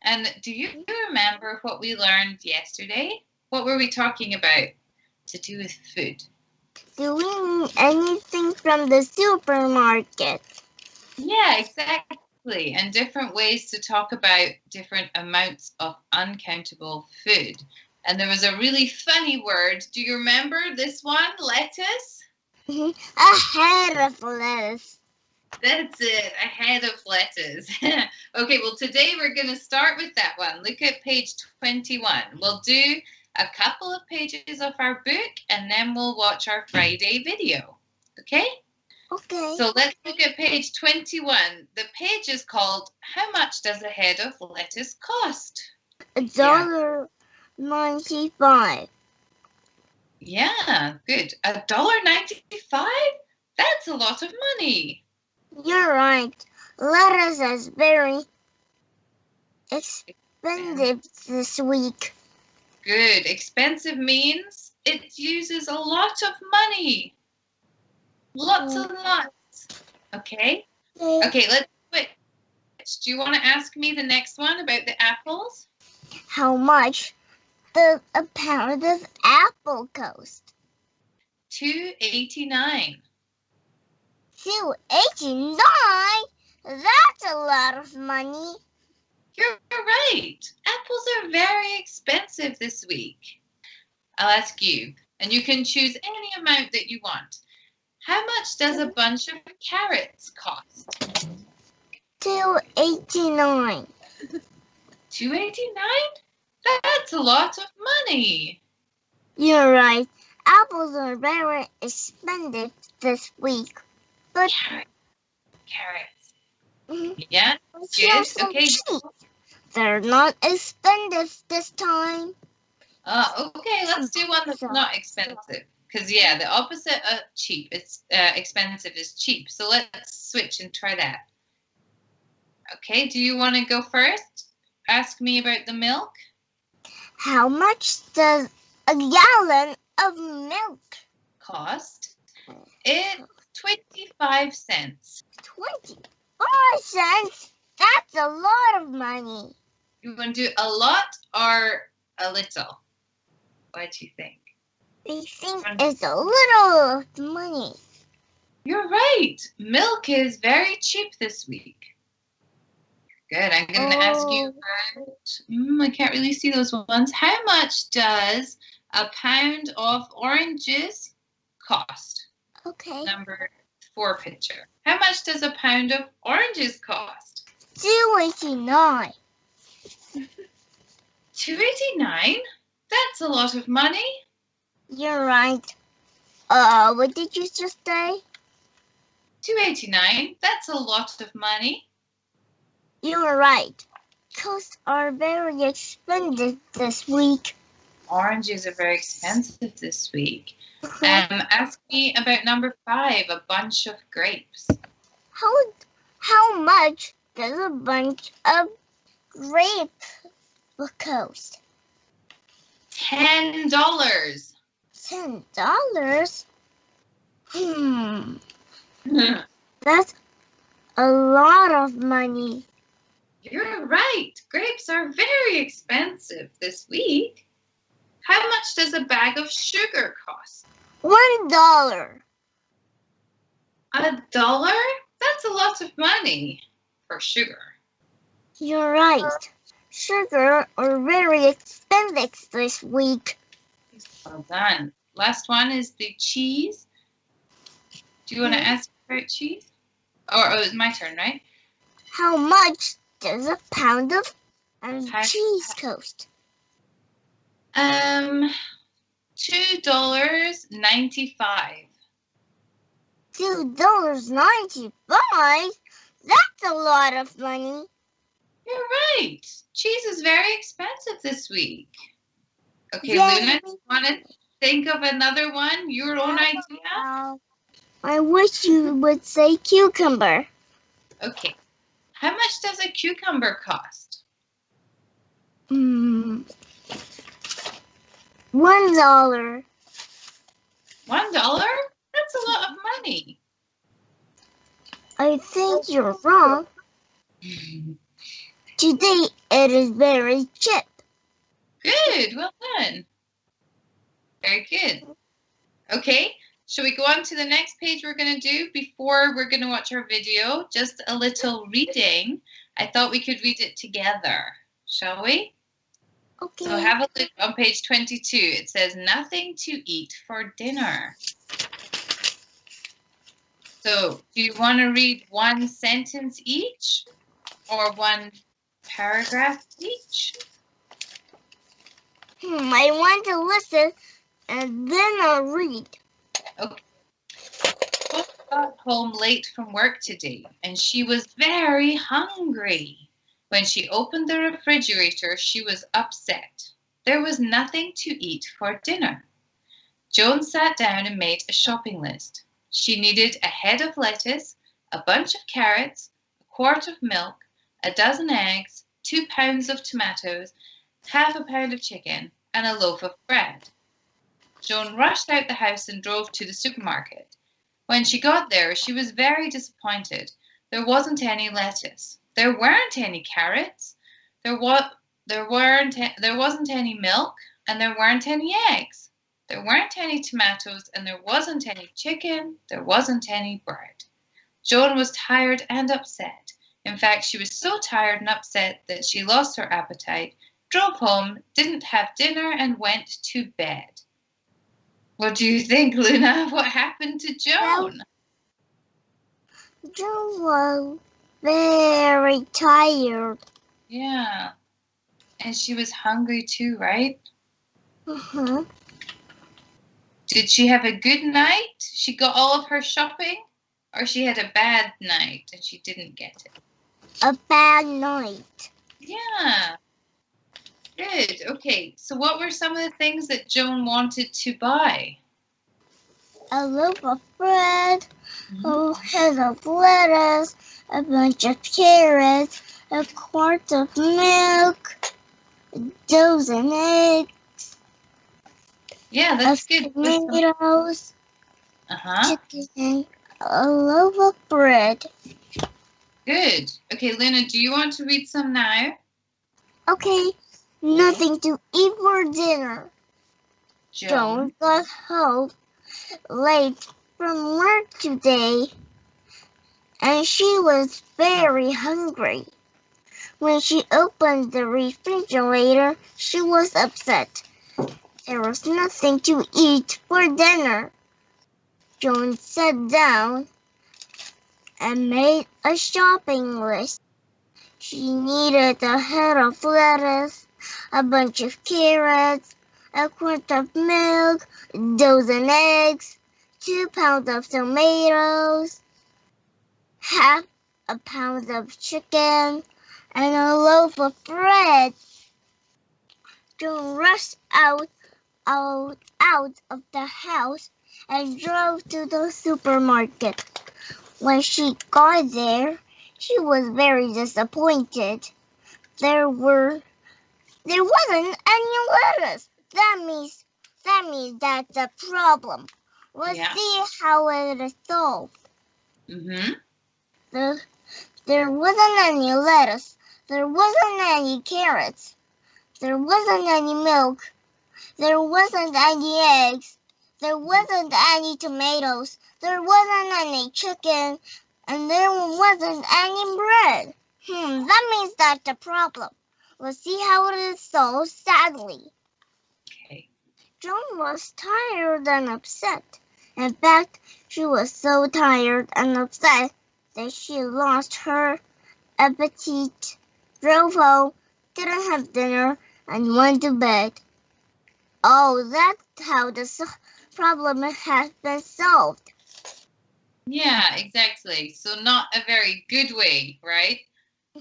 And do you remember what we learned yesterday? What were we talking about to do with food? Do we need anything from the supermarket? Yeah, exactly. And different ways to talk about different amounts of uncountable food. And there was a really funny word. Do you remember this one? Lettuce? A head of lettuce. That's it, a head of lettuce. Okay, well, today we're going to start with that one. Look at page 21. We'll do a couple of pages of our book, and then we'll watch our Friday video. Okay? Okay. So let's look at page 21. The page is called, How Much Does a Head of Lettuce Cost? $1.95. Yeah, good. $1.95? That's a lot of money. You're right. Lettuce is very expensive this week. Good. Expensive means it uses a lot of money. Lots and lots. Okay? Okay, let's switch. Do you want to ask me the next one about the apples? How much does a pound of apple cost? $2.89. $2.89? That's a lot of money. You're right. Apples are very expensive this week. I'll ask you, and you can choose any amount that you want. How much does a bunch of carrots cost? $2.89. $2.89? That's a lot of money. You're right. Apples are very expensive this week. But carrots. Mm-hmm. Yeah, good. Okay. Cheap. They're not expensive this time. Okay, let's do one that's not expensive. Because, yeah, the opposite of cheap, it's expensive is cheap. So let's switch and try that. Okay, do you want to go first? Ask me about the milk. How much does a gallon of milk cost? It's 25 cents. 25 cents? That's a lot of money. You want to do a lot or a little? What do you think? I think it's a little money. You're right. Milk is very cheap this week. Good. I'm going to ask you about, I can't really see those ones. How much does a pound of oranges cost? Okay. Number 4 picture. How much does a pound of oranges cost? $2.89. $2.89? That's a lot of money. You're right. What did you just say? $2.89. That's a lot of money. You're right. Costs are very expensive this week. Oranges are very expensive this week. Ask me about number 5, a bunch of grapes. How much does a bunch of grapes cost? $10. $10? That's a lot of money. You're right. Grapes are very expensive this week. How much does a bag of sugar cost? $1. $1? That's a lot of money for sugar. You're right. Sugar are very expensive this week. Well done. Last one is the cheese. Do you want to ask about cheese? It's my turn, right? How much does a pound of cheese cost? $2.95. $2.95? That's a lot of money. You're right. Cheese is very expensive this week. Okay, Yay. Luna, do you want to think of another one? Your own idea? I wish you would say cucumber. Okay. How much does a cucumber cost? $1. $1? That's a lot of money. I think you're wrong. Today it is very cheap. Good, well done. Very good. Okay, shall we go on to the next page we're going to do before we're going to watch our video? Just a little reading. I thought we could read it together, shall we? Okay. So have a look on page 22. It says, nothing to eat for dinner. So do you want to read one sentence each or one paragraph each? I want to listen and then I'll read. Okay. She got home late from work today and she was very hungry. When she opened the refrigerator, she was upset. There was nothing to eat for dinner. Joan sat down and made a shopping list. She needed a head of lettuce, a bunch of carrots, a quart of milk, a dozen eggs, 2 pounds of tomatoes, half a pound of chicken, and a loaf of bread. Joan rushed out the house and drove to the supermarket. When she got there, she was very disappointed. There wasn't any lettuce. There weren't any carrots. There wasn't any milk, and there weren't any eggs. There weren't any tomatoes, and there wasn't any chicken. There wasn't any bread. Joan was tired and upset. In fact, she was so tired and upset that she lost her appetite, drove home, didn't have dinner, and went to bed. What do you think, Luna? What happened to Joan? Joan was very tired. Yeah. And she was hungry too, right? Uh-huh. Did she have a good night? She got all of her shopping? Or she had a bad night and she didn't get it? A bad night. Yeah. Good. Okay. So what were some of the things that Joan wanted to buy? A loaf of bread, a head of lettuce, a bunch of carrots, a quart of milk, a dozen eggs. Yeah, that's good. Tomatoes, Uh-huh. chicken, a loaf of bread. Good. Okay, Luna, do you want to read some now? Okay, nothing to eat for dinner. Joan got home late from work today, and she was very hungry. When she opened the refrigerator, she was upset. There was nothing to eat for dinner. Joan sat down and made a shopping list. She needed a head of lettuce, a bunch of carrots, a quart of milk, a dozen eggs, 2 pounds of tomatoes, half a pound of chicken, and a loaf of bread. Joan rushed out of the house and drove to the supermarket. When she got there, she was very disappointed. There wasn't any lettuce. That means that's a problem. Let's see how it is solved. There wasn't any lettuce. There wasn't any carrots. There wasn't any milk. There wasn't any eggs. There wasn't any tomatoes. There wasn't any chicken. And there wasn't any bread. That means that's a problem. Let's see how it is solved sadly. Okay. Joan was tired and upset. In fact, she was so tired and upset that she lost her appetite, drove home, didn't have dinner, and went to bed. Oh, that's how the problem has been solved. Yeah, exactly. So not a very good way, right?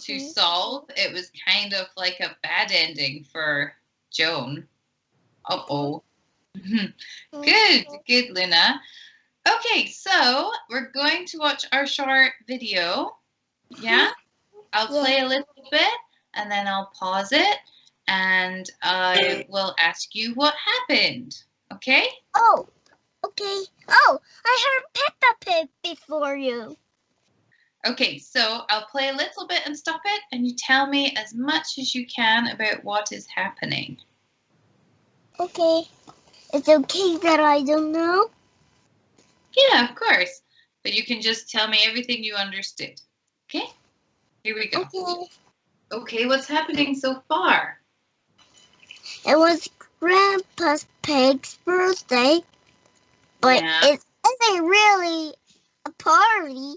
To solve. It was kind of like a bad ending for Joan. Uh-oh. Good, Luna. Okay, so we're going to watch our short video. Yeah? I'll play a little bit and then I'll pause it and I will ask you what happened. Okay? Oh, okay. Oh, I heard Peppa Pig before you. Okay, so I'll play a little bit and stop it, and you tell me as much as you can about what is happening. Okay. It's okay that I don't know? Yeah, of course. But you can just tell me everything you understood. Okay? Here we go. Okay. Okay, what's happening so far? It was Grandpa's pig's birthday, but it isn't really a party.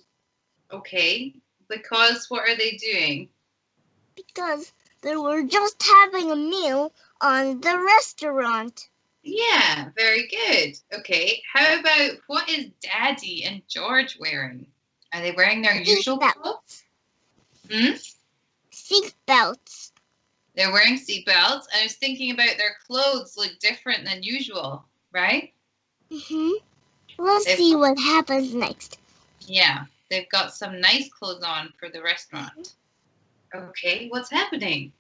Okay, because what are they doing? Because they were just having a meal on the restaurant. Yeah, very good. Okay, how about what is Daddy and George wearing? Are they wearing their usual clothes? Seat belts. They're wearing seat belts. I was thinking about their clothes look different than usual, right? Let's see what happens next. Yeah, they've got some nice clothes on for the restaurant. Okay, what's happening?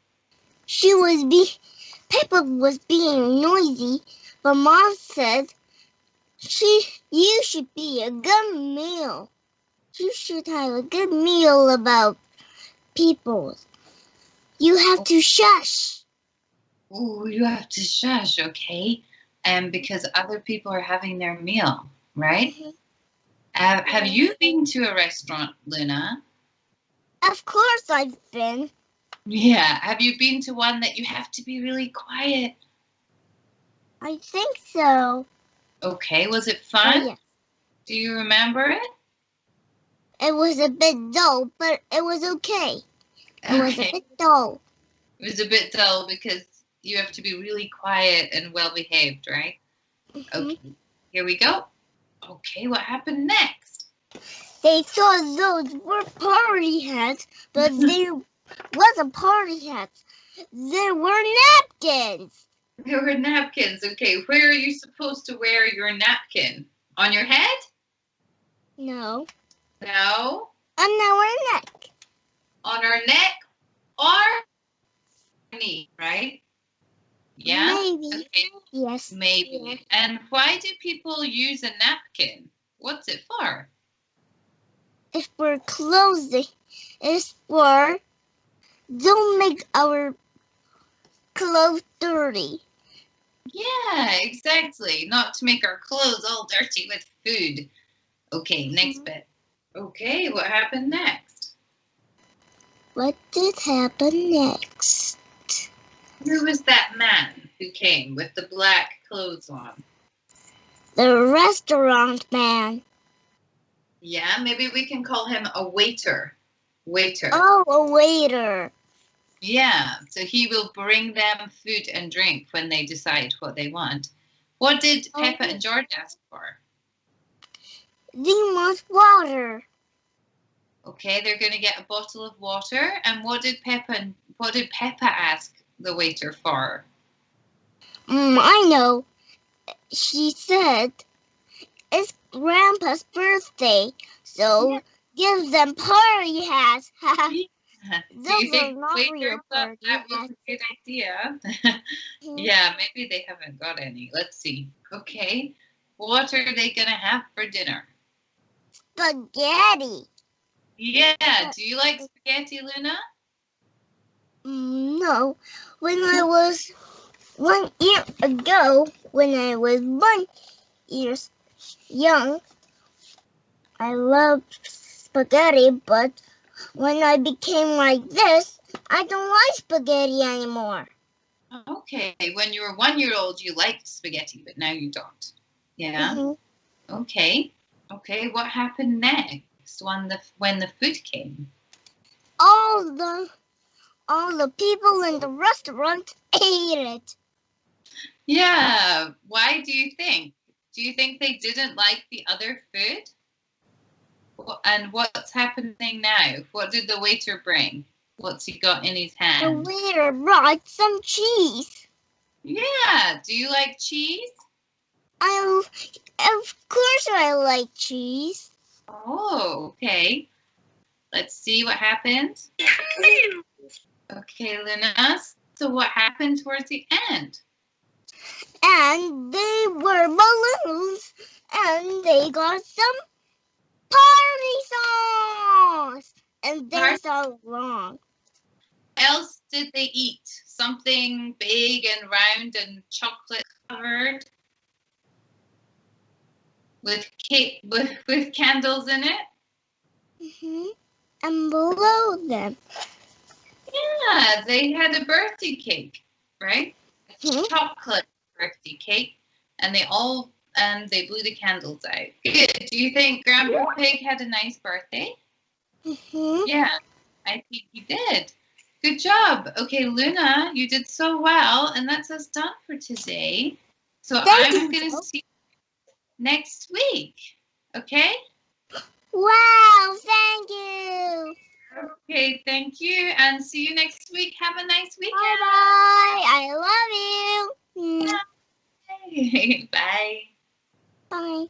Peppa was being noisy, but Mom said, you should be a good meal. You should have a good meal about people. You have to shush. Oh, you have to shush, okay? Because other people are having their meal, right? Have you been to a restaurant, Luna? Of course I've been. Yeah. Have you been to one that you have to be really quiet? I think so. Okay. Was it fun? Yeah. Do you remember it? It was a bit dull, but it was okay. It was a bit dull. It was a bit dull because you have to be really quiet and well-behaved, right? Okay. Here we go. Okay, what happened next? They thought those were party hats, but they wasn't party hats. They were napkins. They were napkins. Okay, where are you supposed to wear your napkin? On your head? No. No. On our neck. On our neck or knee, right? Yeah? Maybe. Okay. Yes. Maybe. Yeah. And why do people use a napkin? What's it for? It's for clothing. It's for don't make our clothes dirty. Yeah, exactly. Not to make our clothes all dirty with food. Okay, next bit. Okay, what happened next? What did happen next? Who was that man who came with the black clothes on? The restaurant man. Yeah, maybe we can call him a waiter. Waiter. Oh, a waiter. Yeah, so he will bring them food and drink when they decide what they want. What did Peppa and George ask for? They want water. Okay, they're going to get a bottle of water. And what did Peppa ask the waiter for? I know. She said, it's Grandpa's birthday, so give them party hats. Do you think waiter thought that was a good idea? Yeah, maybe they haven't got any. Let's see. Okay, what are they going to have for dinner? Spaghetti. Yeah, do you like spaghetti, Luna? No. When I was 1 year ago, when I was 1 year young, I loved spaghetti, but when I became like this, I don't like spaghetti anymore. Okay, when you were 1 year old, you liked spaghetti, but now you don't. Yeah. Okay. Okay, what happened next when the food came? All the people in the restaurant ate it. Yeah. Why do you think? Do you think they didn't like the other food? And what's happening now? What did the waiter bring? What's he got in his hand? The waiter brought some cheese. Yeah. Do you like cheese? Of course I like cheese. Oh, okay. Let's see what happens. Okay, Luna. So what happened towards the end? And they were balloons, and they got some Party songs! And they're so long. What else did they eat? Something big and round and chocolate covered with cake with candles in it? And below them. Yeah, they had a birthday cake, right? A chocolate birthday cake, and they blew the candles out. Good. Do you think Grandpa Pig had a nice birthday? Yeah, I think he did. Good job. Okay, Luna, you did so well, and that's us done for today. So I'm going to see you next week. Okay? Wow, thank you. Okay, thank you, and see you next week. Have a nice weekend. Bye-bye. I love you. Bye. Bye. Bye.